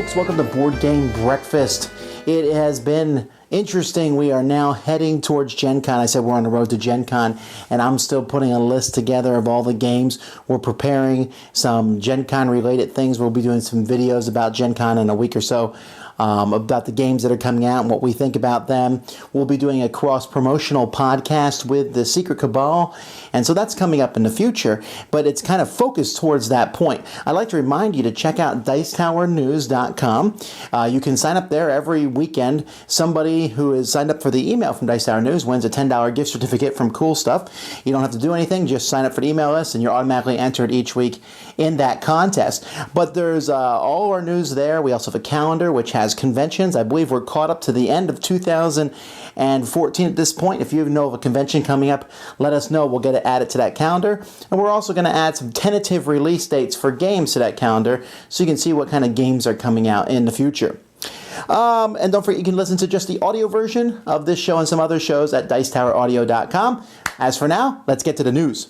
folks. Welcome to Board Game Breakfast. It has been interesting. We are now heading towards Gen Con. I said we're on the road to Gen Con, and I'm still putting a list together of all the games. We're preparing some Gen Con related things. We'll be doing some videos about Gen Con in a week or so. About the games that are coming out and what we think about them. We'll be doing a cross-promotional podcast with the Secret Cabal, and so that's coming up in the future, but it's kind of focused towards that point. I'd like to remind you to check out DicetowerNews.com. You can sign up there every weekend. Somebody who is signed up for the email from Dice Tower News wins a $10 gift certificate from Cool Stuff. You don't have to do anything, just sign up for the email list, and you're automatically entered each week in that contest. But there's all our news there. We also have a calendar which has conventions. I believe we're caught up to the end of 2014 at this point. If you know of a convention coming up, let us know. We'll get it added to that calendar. And we're also going to add some tentative release dates for games to that calendar so you can see what kind of games are coming out in the future. And don't forget, you can listen to just the audio version of this show and some other shows at DicetowerAudio.com. As for now, let's get to the news.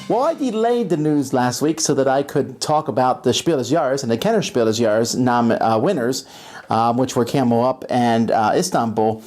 Well, I delayed the news last week so that I could talk about the Spiel des Jahres and the Kenner Spiel des Jahres winners, which were Camel Up and Istanbul.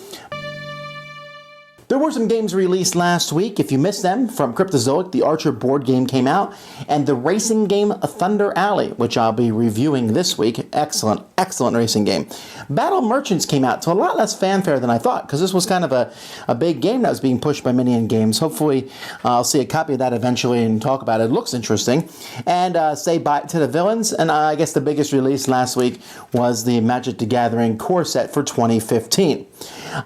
There were some games released last week. If you missed them, from Cryptozoic, the Archer board game came out, and the racing game Thunder Alley, which I'll be reviewing this week. Excellent, excellent racing game. Battle Merchants came out to a lot less fanfare than I thought, because this was kind of a big game that was being pushed by Minion Games. Hopefully, I'll see a copy of that eventually and talk about it. It looks interesting. And Say Bye to the Villains, and I guess the biggest release last week was the Magic the Gathering core set for 2015. Games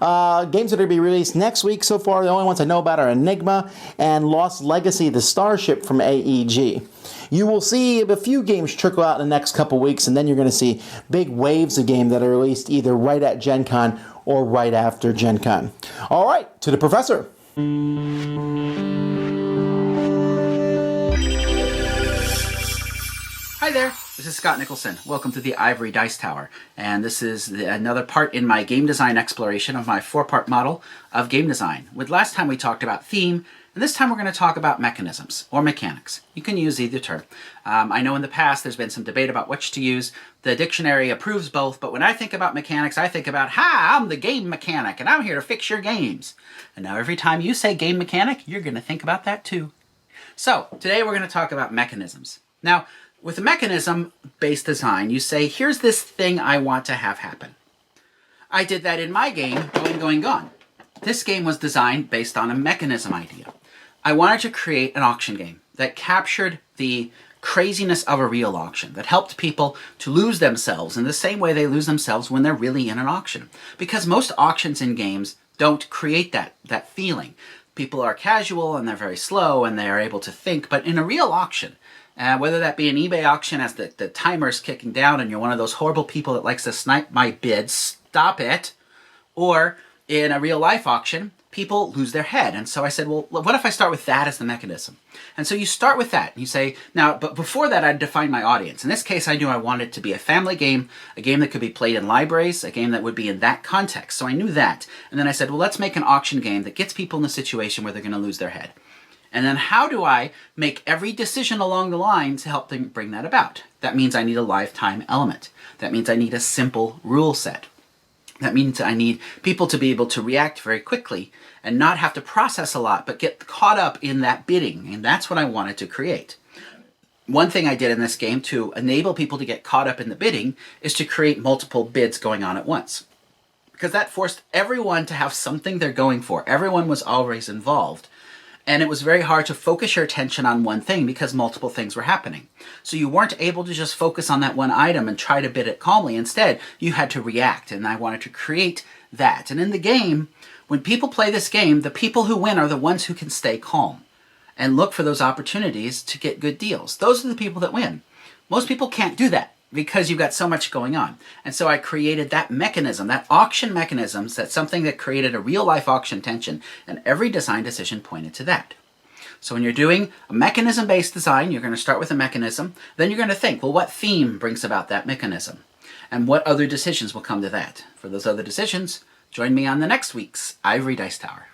that are going to be released next week so far, the only ones I know about are Enigma and Lost Legacy, the Starship from AEG. You will see a few games trickle out in the next couple weeks, and then you're going to see big waves of games that are released either right at Gen Con or right after Gen Con. All right, to the professor. Hi there, this is Scott Nicholson. Welcome to the Ivory Dice Tower, and this is another part in my game design exploration of my 4-part model of game design. With last time we talked about theme, and this time we're going to talk about mechanisms, or mechanics. You can use either term. I know in the past there's been some debate about which to use. The dictionary approves both, but when I think about mechanics, I think about, I'm the game mechanic, and I'm here to fix your games. And now every time you say game mechanic, you're going to think about that too. So, today we're going to talk about mechanisms. Now, with a mechanism-based design, you say, here's this thing I want to have happen. I did that in my game, Going, Going, Gone. This game was designed based on a mechanism idea. I wanted to create an auction game that captured the craziness of a real auction, that helped people to lose themselves in the same way they lose themselves when they're really in an auction. Because most auctions in games don't create that feeling. People are casual and they're very slow and they are able to think, but in a real auction, whether that be an eBay auction as the timer's kicking down and you're one of those horrible people that likes to snipe my bids, stop it. Or in a real life auction, people lose their head. And so I said, well, what if I start with that as the mechanism? And so you start with that. And you say, now, but before that, I'd define my audience. In this case, I knew I wanted it to be a family game, a game that could be played in libraries, a game that would be in that context. So I knew that. And then I said, well, let's make an auction game that gets people in a situation where they're going to lose their head. And then how do I make every decision along the line to help them bring that about? That means I need a lifetime element. That means I need a simple rule set. That means I need people to be able to react very quickly and not have to process a lot, but get caught up in that bidding. And that's what I wanted to create. One thing I did in this game to enable people to get caught up in the bidding is to create multiple bids going on at once. Because that forced everyone to have something they're going for. Everyone was always involved. And it was very hard to focus your attention on one thing because multiple things were happening. So you weren't able to just focus on that one item and try to bid it calmly. Instead, you had to react, and I wanted to create that. And in the game, when people play this game, the people who win are the ones who can stay calm and look for those opportunities to get good deals. Those are the people that win. Most people can't do that because you've got so much going on. And so I created that mechanism, that auction mechanism, that's something that created a real-life auction tension, and every design decision pointed to that. So when you're doing a mechanism-based design, you're going to start with a mechanism, then you're going to think, well, what theme brings about that mechanism? And what other decisions will come to that? For those other decisions, join me on the next week's Ivory Dice Tower.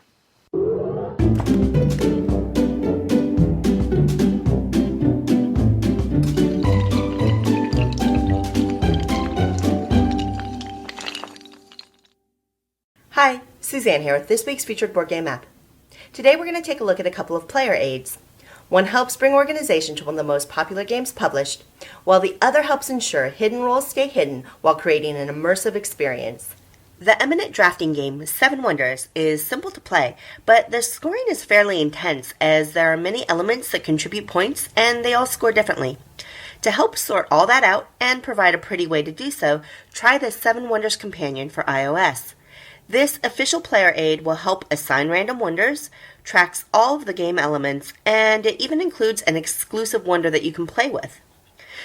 Hi, Suzanne here with this week's featured board game app. Today we're going to take a look at a couple of player aids. One helps bring organization to one of the most popular games published, while the other helps ensure hidden roles stay hidden while creating an immersive experience. The eminent drafting game, Seven Wonders, is simple to play, but the scoring is fairly intense as there are many elements that contribute points and they all score differently. To help sort all that out and provide a pretty way to do so, try the Seven Wonders Companion for iOS. This official player aid will help assign random wonders, tracks all of the game elements, and it even includes an exclusive wonder that you can play with.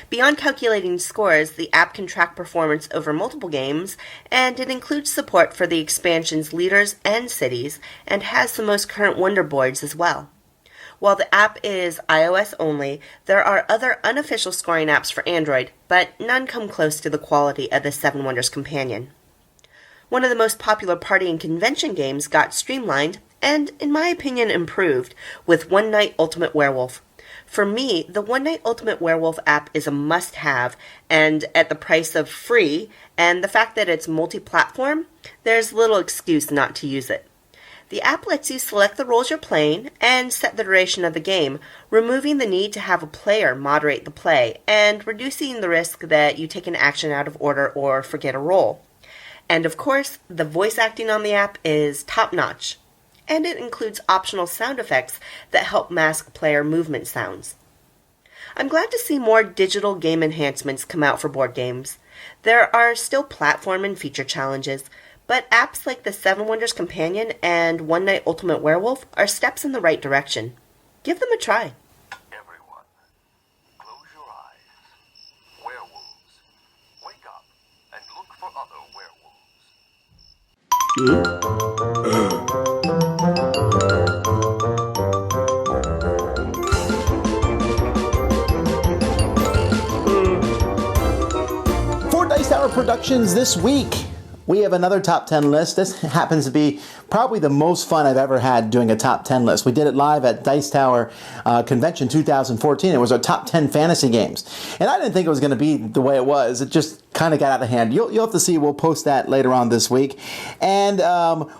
Beyond calculating scores, the app can track performance over multiple games, and it includes support for the expansion's leaders and cities, and has the most current wonder boards as well. While the app is iOS only, there are other unofficial scoring apps for Android, but none come close to the quality of the Seven Wonders Companion. One of the most popular party and convention games got streamlined, and in my opinion improved, with One Night Ultimate Werewolf. For me, the One Night Ultimate Werewolf app is a must-have, and at the price of free, and the fact that it's multi-platform, there's little excuse not to use it. The app lets you select the roles you're playing and set the duration of the game, removing the need to have a player moderate the play, and reducing the risk that you take an action out of order or forget a role. And of course, the voice acting on the app is top-notch. And it includes optional sound effects that help mask player movement sounds. I'm glad to see more digital game enhancements come out for board games. There are still platform and feature challenges, but apps like the Seven Wonders Companion and One Night Ultimate Werewolf are steps in the right direction. Give them a try. Everyone, close your eyes. Werewolves, wake up and look for other werewolves. For Dice Tower Productions this week, we have another top 10 list. This happens to be probably the most fun I've ever had doing a top 10 list. We did it live at Dice Tower Convention 2014. It was our top 10 fantasy games. And I didn't think it was going to be the way it was. It just kind of got out of hand. You'll have to see. We'll post that later on this week. And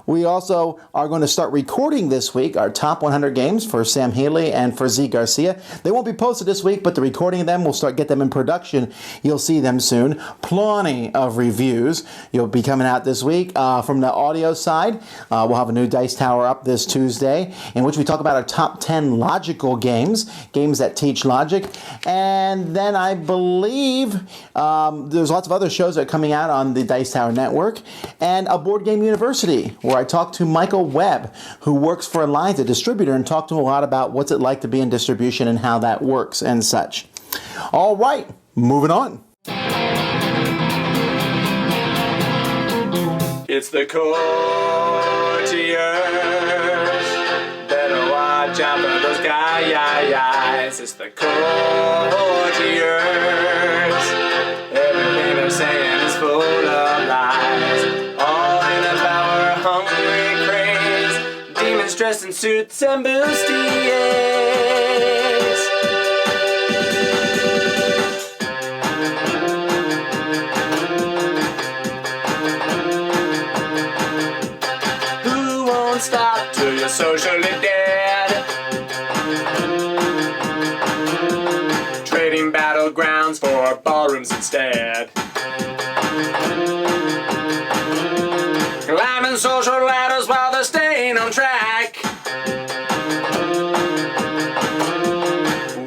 we also are going to start recording this week our top 100 games for Sam Healy and for Z Garcia. They won't be posted this week, but the recording of them, we'll get them in production. You'll see them soon. Plenty of reviews. You'll be coming out this week. From the audio side, we'll have a new Dice Tower up this Tuesday, in which we talk about our top 10 logical games that teach logic. And then I believe there's lots of other shows that are coming out on the Dice Tower Network, and a Board Game University, where I talked to Michael Webb, who works for Alliance, a distributor, and talked to him a lot about what's it like to be in distribution and how that works and such. All right, moving on. It's the courtiers. Better watch out for those guys. It's the courtiers. Everything they're saying is full of lies. All in a power-hungry craze. Demons dressed in suits and bustiers. Stop till you're socially dead. Trading battlegrounds for ballrooms instead. Climbing social ladders while they're staying on track.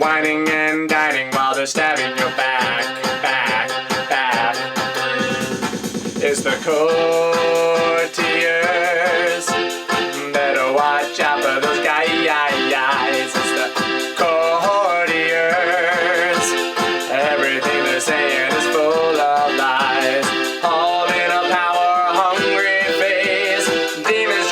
Whining and dining while they're stabbing your back. It's the courtiers. Better watch out for those guys. It's the courtiers. Everything they're saying is full of lies. All in a power-hungry phase. Demons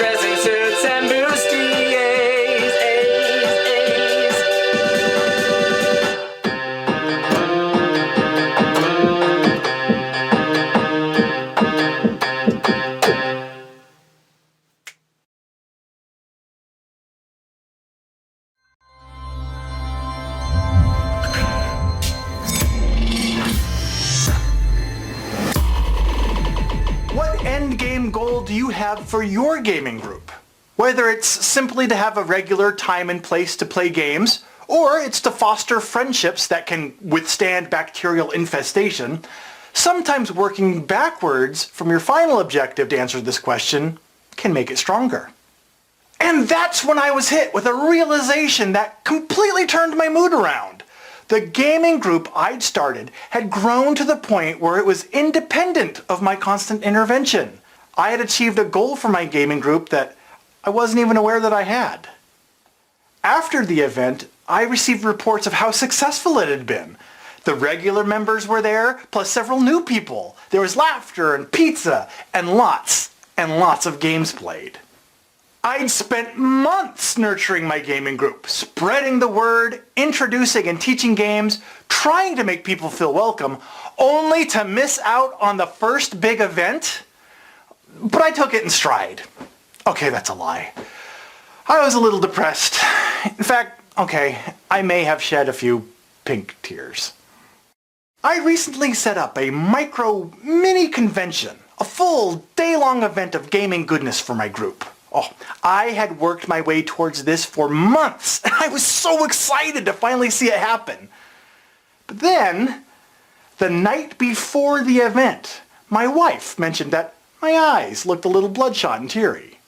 have for your gaming group. Whether it's simply to have a regular time and place to play games, or it's to foster friendships that can withstand bacterial infestation, sometimes working backwards from your final objective to answer this question can make it stronger. And that's when I was hit with a realization that completely turned my mood around. The gaming group I'd started had grown to the point where it was independent of my constant intervention. I had achieved a goal for my gaming group that I wasn't even aware that I had. After the event, I received reports of how successful it had been. The regular members were there, plus several new people. There was laughter and pizza and lots of games played. I'd spent months nurturing my gaming group, spreading the word, introducing and teaching games, trying to make people feel welcome, only to miss out on the first big event. But I took it in stride. Okay, that's a lie. I was a little depressed. In fact, I may have shed a few pink tears. I recently set up a mini convention, a full day-long event of gaming goodness for my group. I had worked my way towards this for months, and I was so excited to finally see it happen. But then, the night before the event, my wife mentioned that my eyes looked a little bloodshot and teary.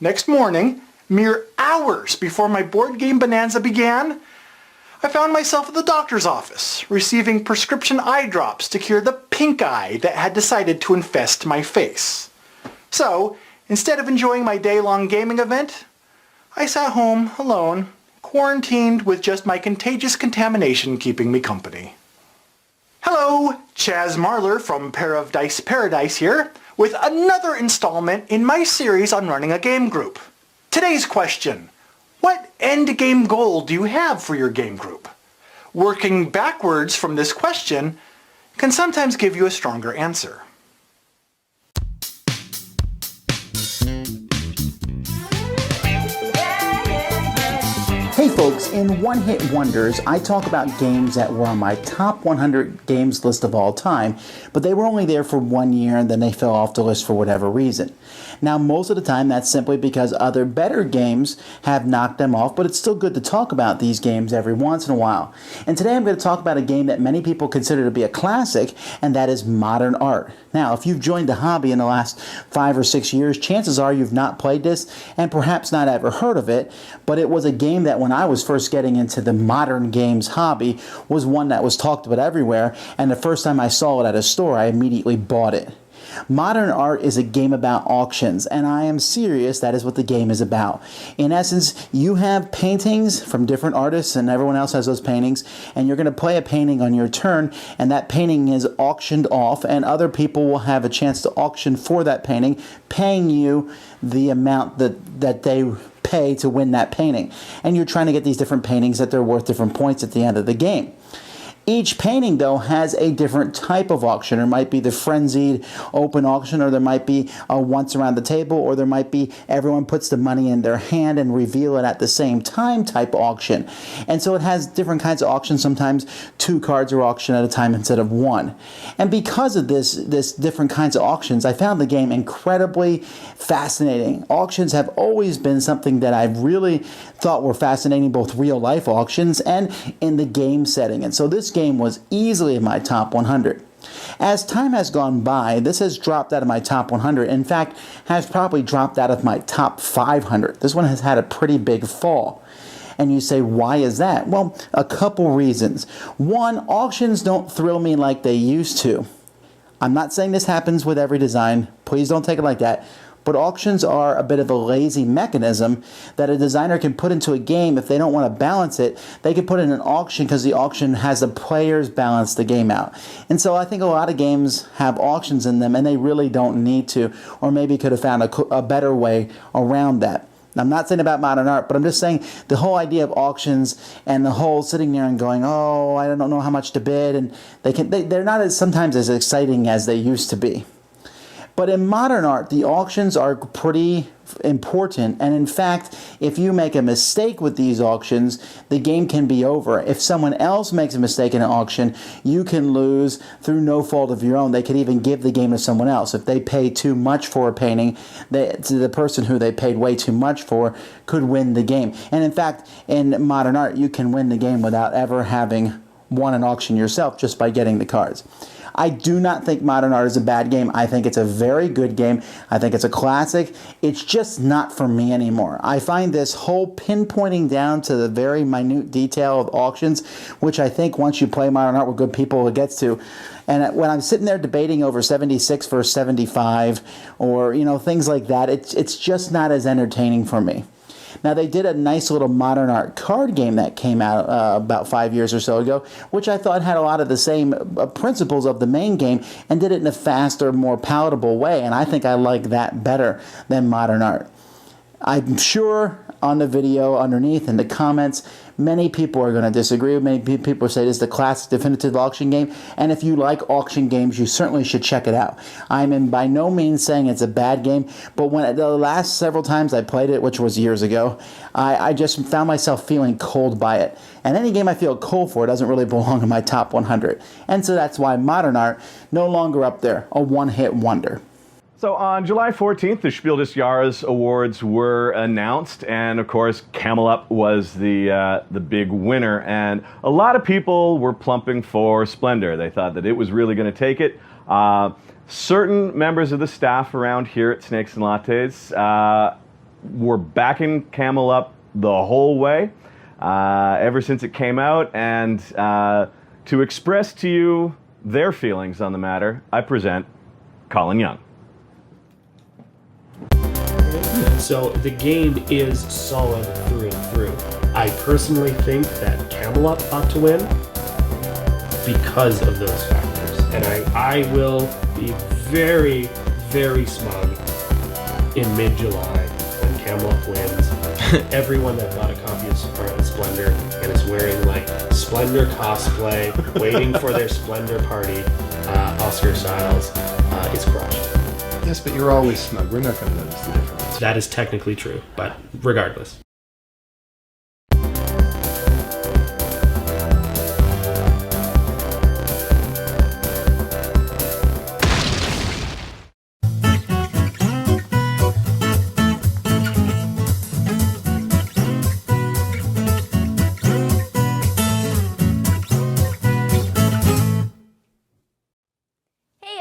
Next morning, mere hours before my board game bonanza began, I found myself at the doctor's office, receiving prescription eye drops to cure the pink eye that had decided to infest my face. So, instead of enjoying my day-long gaming event, I sat home alone, quarantined with just my contagious contamination keeping me company. Hello, Chaz Marler from Pair of Dice Paradise here, with another installment in my series on running a game group. Today's question: what end game goal do you have for your game group? Working backwards from this question can sometimes give you a stronger answer. Hey folks, in One Hit Wonders, I talk about games that were on my top 100 games list of all time, but they were only there for 1 year and then they fell off the list for whatever reason. Now, most of the time, that's simply because other better games have knocked them off, but it's still good to talk about these games every once in a while. And today I'm going to talk about a game that many people consider to be a classic, and that is Modern Art. Now, if you've joined the hobby in the last 5 or 6 years, chances are you've not played this and perhaps not ever heard of it, but it was a game that when I was first getting into the modern games hobby was one that was talked about everywhere, and the first time I saw it at a store, I immediately bought it. Modern Art is a game about auctions, and I am serious, that is what the game is about. In essence, you have paintings from different artists, and everyone else has those paintings, and you're going to play a painting on your turn, and that painting is auctioned off, and other people will have a chance to auction for that painting, paying you the amount that they pay to win that painting. And you're trying to get these different paintings that they're worth different points at the end of the game. Each painting, though, has a different type of auction. There might be the frenzied open auction, or there might be a once around the table, or there might be everyone puts the money in their hand and reveal it at the same time type auction. And so it has different kinds of auctions. Sometimes 2 cards are auctioned at a time instead of 1. And because of this different kinds of auctions, I found the game incredibly fascinating. Auctions have always been something that I've really thought were fascinating, both real life auctions and in the game setting. And so this game was easily in my top 100. As time has gone by, this has dropped out of my top 100. In fact, has probably dropped out of my top 500. This one has had a pretty big fall. And you say, why is that? Well, a couple reasons. One, auctions don't thrill me like they used to. I'm not saying this happens with every design. Please don't take it like that. But auctions are a bit of a lazy mechanism that a designer can put into a game. If they don't want to balance it, they can put it in an auction because the auction has the players balance the game out. And so I think a lot of games have auctions in them and they really don't need to, or maybe could have found a better way around that. I'm not saying about Modern Art, but I'm just saying the whole idea of auctions and the whole sitting there and going, oh, I don't know how much to bid, and they're not sometimes as exciting as they used to be. But in modern art, the auctions are pretty important, and in fact, if you make a mistake with these auctions, the game can be over. If someone else makes a mistake in an auction, you can lose through no fault of your own. They could even give the game to someone else. If they pay too much for a painting, the person who they paid way too much for could win the game. And in fact, in modern art, you can win the game without ever having won an auction yourself, just by getting the cards. I do not think modern art is a bad game. I think it's a very good game. I think it's a classic. It's just not for me anymore. I find this whole pinpointing down to the very minute detail of auctions, which I think once you play modern art with good people, it gets to. And when I'm sitting there debating over 76 versus 75 or, things like that, it's just not as entertaining for me. Now, they did a nice little modern art card game that came out about 5 years or so ago, which I thought had a lot of the same principles of the main game and did it in a faster, more palatable way, and I think I like that better than modern art. I'm sure on the video underneath in the comments, many people are going to disagree. Many people say this is the classic definitive auction game, and if you like auction games, you certainly should check it out. I'm by no means saying it's a bad game, but when the last several times I played it, which was years ago, I just found myself feeling cold by it. And any game I feel cold for doesn't really belong in my top 100. And so that's why modern art no longer up there, a one-hit wonder. So on July 14th, the Spiel des Jahres Awards were announced, and of course, Camelot was the big winner, and a lot of people were plumping for Splendor. They thought that it was really going to take it. Certain members of the staff around here at Snakes and Lattes were backing Camelot the whole way, ever since it came out, and to express to you their feelings on the matter, I present Colin Young. So the game is solid through and through. I personally think that Camelot ought to win because of those factors. And I will be very, very smug in mid-July when Camelot wins. Everyone that bought a copy of Splendor and is wearing like Splendor cosplay, waiting for their Splendor party, Oscar Styles, is crushed. Yes, but you're always smug. We're not going to notice the difference. That is technically true, but regardless.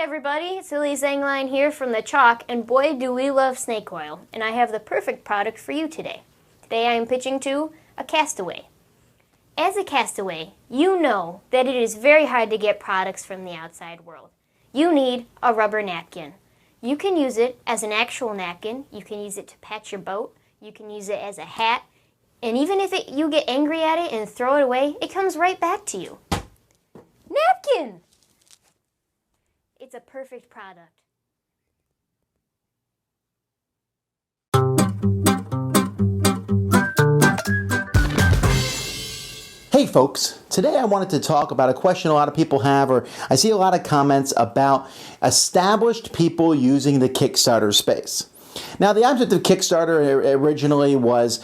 Everybody, it's Lily Zangline here from The Chalk, and boy do we love snake oil, and I have the perfect product for you today. Today I am pitching to a castaway. As a castaway, you know that it is very hard to get products from the outside world. You need a rubber napkin. You can use it as an actual napkin, you can use it to patch your boat, you can use it as a hat, and even if you get angry at it and throw it away, it comes right back to you. Napkin! It's a perfect product. Hey folks, today I wanted to talk about a question a lot of people have, or I see a lot of comments about established people using the Kickstarter space. Now, the object of Kickstarter originally was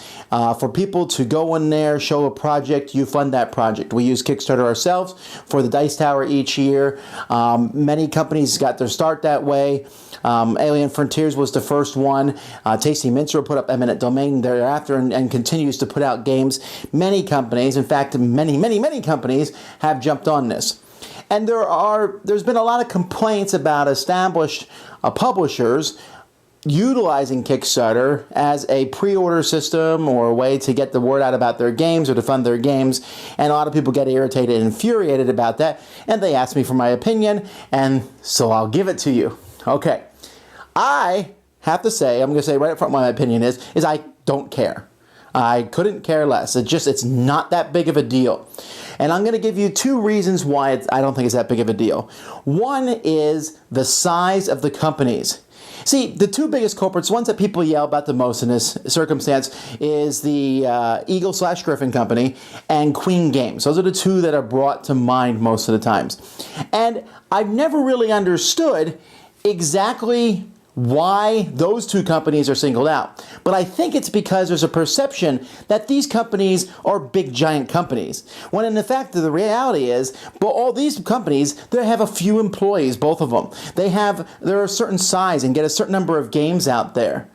for people to go in there, show a project, you fund that project. We use Kickstarter ourselves for the Dice Tower each year. Many companies got their start that way. Alien Frontiers was the first one. Tasty Mincer put up Eminent Domain thereafter and continues to put out games. Many companies, in fact, many companies have jumped on this. And there's been a lot of complaints about established publishers utilizing Kickstarter as a pre-order system or a way to get the word out about their games or to fund their games, and a lot of people get irritated and infuriated about that, and they ask me for my opinion, and so I'll give it to you. Okay, I have to say, I'm going to say right up front what my opinion is I don't care. I couldn't care less. It's not that big of a deal. And I'm going to give you two reasons why I don't think it's that big of a deal. One is the size of the companies. See, the two biggest culprits, ones that people yell about the most in this circumstance, is the Eagle/Griffin Company and Queen Games. Those are the two that are brought to mind most of the times. And I've never really understood exactly why those two companies are singled out. But I think it's because there's a perception that these companies are big giant companies. When in fact the reality is, but all these companies, they have a few employees, both of them. They're a certain size and get a certain number of games out there.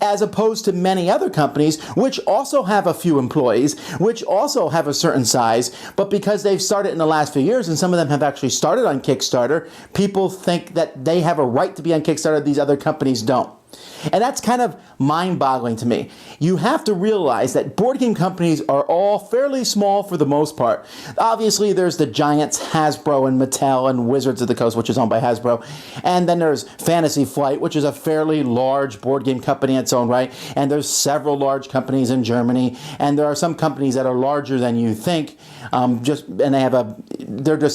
As opposed to many other companies which also have a few employees, which also have a certain size, but because they've started in the last few years, and some of them have actually started on Kickstarter, people think that they have a right to be on Kickstarter, these other companies don't. And that's kind of mind-boggling to me. You have to realize that board game companies are all fairly small for the most part. Obviously, there's the giants Hasbro and Mattel and Wizards of the Coast, which is owned by Hasbro. And then there's Fantasy Flight, which is a fairly large board game company in its own right. And there's several large companies in Germany. And there are some companies that are larger than you think. They're just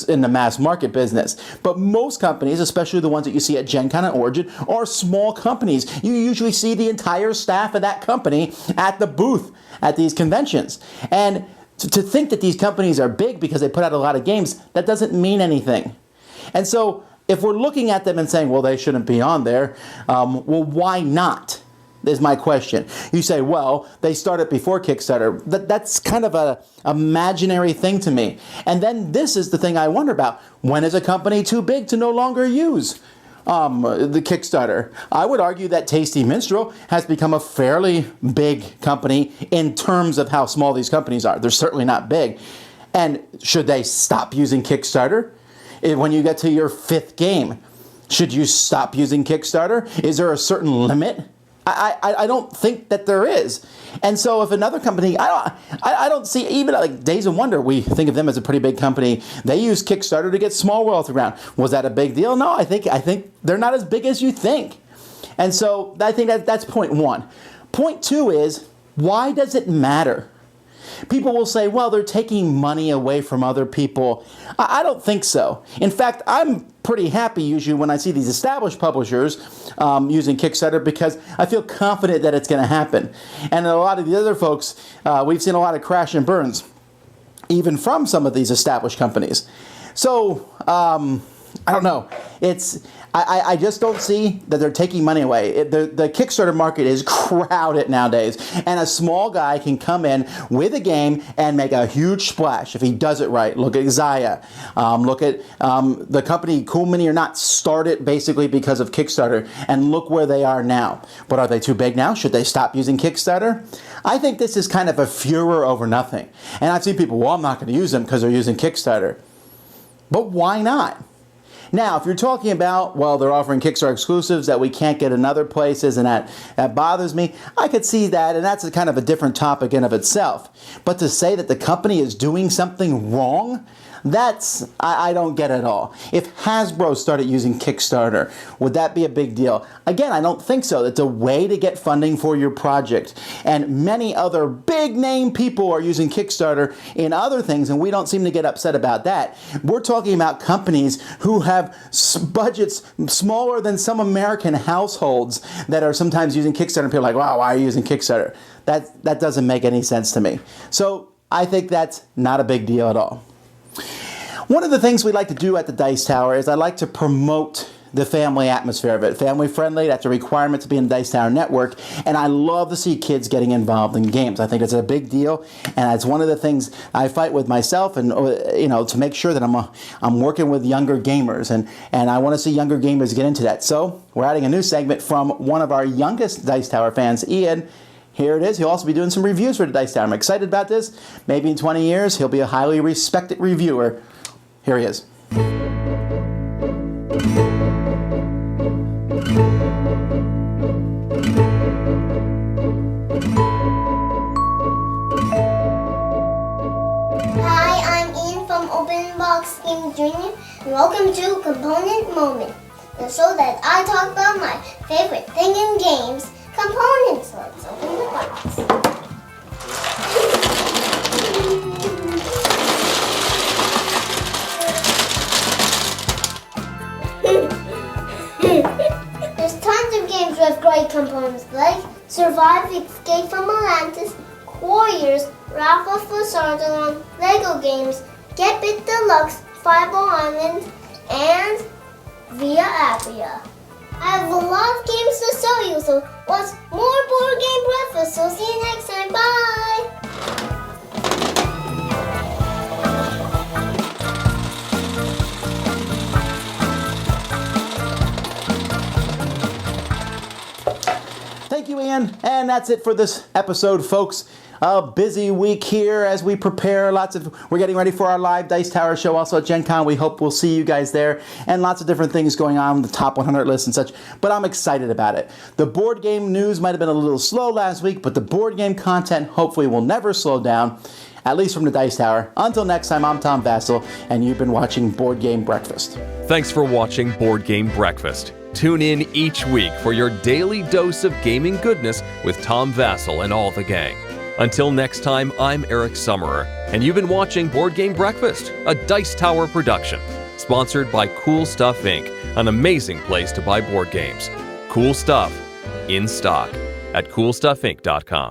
in the mass market business. But most companies, especially the ones that you see at Gen Con and Origin, are small companies. You usually see the entire staff of that company at the booth at these conventions. And to think that these companies are big because they put out a lot of games, that doesn't mean anything. And so if we're looking at them and saying, well, they shouldn't be on there, well, why not? Is my question. You say, well, they started before Kickstarter. That's kind of a imaginary thing to me. And then this is the thing I wonder about. When is a company too big to no longer use the Kickstarter? I would argue that Tasty Minstrel has become a fairly big company in terms of how small these companies are. They're certainly not big. And should they stop using Kickstarter? When you get to your 5th game, should you stop using Kickstarter? Is there a certain limit? I don't think that there is. And so if another company, I don't see, even like Days of Wonder, we think of them as a pretty big company. They use Kickstarter to get Small World off the ground. Was that a big deal? No, I think they're not as big as you think. And so I think that's point one. Point two is, why does it matter? People will say, well, they're taking money away from other people. I don't think so. In fact, I'm pretty happy usually when I see these established publishers using Kickstarter because I feel confident that it's going to happen. And a lot of the other folks, we've seen a lot of crash and burns, even from some of these established companies. So, I don't know. I just don't see that they're taking money away. The Kickstarter market is crowded nowadays, and a small guy can come in with a game and make a huge splash if he does it right. Look at Xayah. Look at the company Cool Mini or Not started basically because of Kickstarter, and look where they are now. But are they too big now? Should they stop using Kickstarter? I think this is kind of a furor over nothing. And I've seen people, well, I'm not going to use them because they're using Kickstarter. But why not? Now, if you're talking about, well, they're offering Kickstarter exclusives that we can't get in other places, and that bothers me, I could see that, and that's a kind of a different topic in of itself. But to say that the company is doing something wrong, I don't get it at all. If Hasbro started using Kickstarter, would that be a big deal? Again, I don't think so. It's a way to get funding for your project. And many other big name people are using Kickstarter in other things, and we don't seem to get upset about that. We're talking about companies who have budgets smaller than some American households that are sometimes using Kickstarter, and people are like, wow, why are you using Kickstarter? That doesn't make any sense to me. So I think that's not a big deal at all. One of the things we like to do at the Dice Tower is I like to promote the family atmosphere of it. Family friendly, that's a requirement to be in the Dice Tower network, and I love to see kids getting involved in games. I think it's a big deal, and it's one of the things I fight with myself, and to make sure that I'm working with younger gamers, and I want to see younger gamers get into that. So we're adding a new segment from one of our youngest Dice Tower fans, Ian. Here it is. He'll also be doing some reviews for the Dice Tower. I'm excited about this. Maybe in 20 years, he'll be a highly respected reviewer. Here he is. Hi, I'm Ian from Open Box Games Jr. and welcome to Component Moment, the show that I talk about my favorite thing in games, components. Let's open the box. There's tons of games with great components like Survive, Escape from Atlantis, Warriors, Wrath of Sardaukar, Lego Games, Get Bit Deluxe, Fireball Island, and Via Appia. I have a lot of games to show you, so watch more Board Game Breakfast. So see you next time. Bye! Thank you, Ian. And that's it for this episode, folks. A busy week here as we prepare. We're getting ready for our live Dice Tower show also at Gen Con. We hope we'll see you guys there, and lots of different things going on, the top 100 list and such. But I'm excited about it. The board game news might have been a little slow last week, but the board game content hopefully will never slow down, at least from the Dice Tower. Until next time, I'm Tom Vassell, and you've been watching Board Game Breakfast. Thanks for watching Board Game Breakfast. Tune in each week for your daily dose of gaming goodness with Tom Vassell and all the gang. Until next time, I'm Eric Summerer, and you've been watching Board Game Breakfast, a Dice Tower production, sponsored by Cool Stuff Inc., an amazing place to buy board games. Cool stuff, in stock, at CoolStuffInc.com.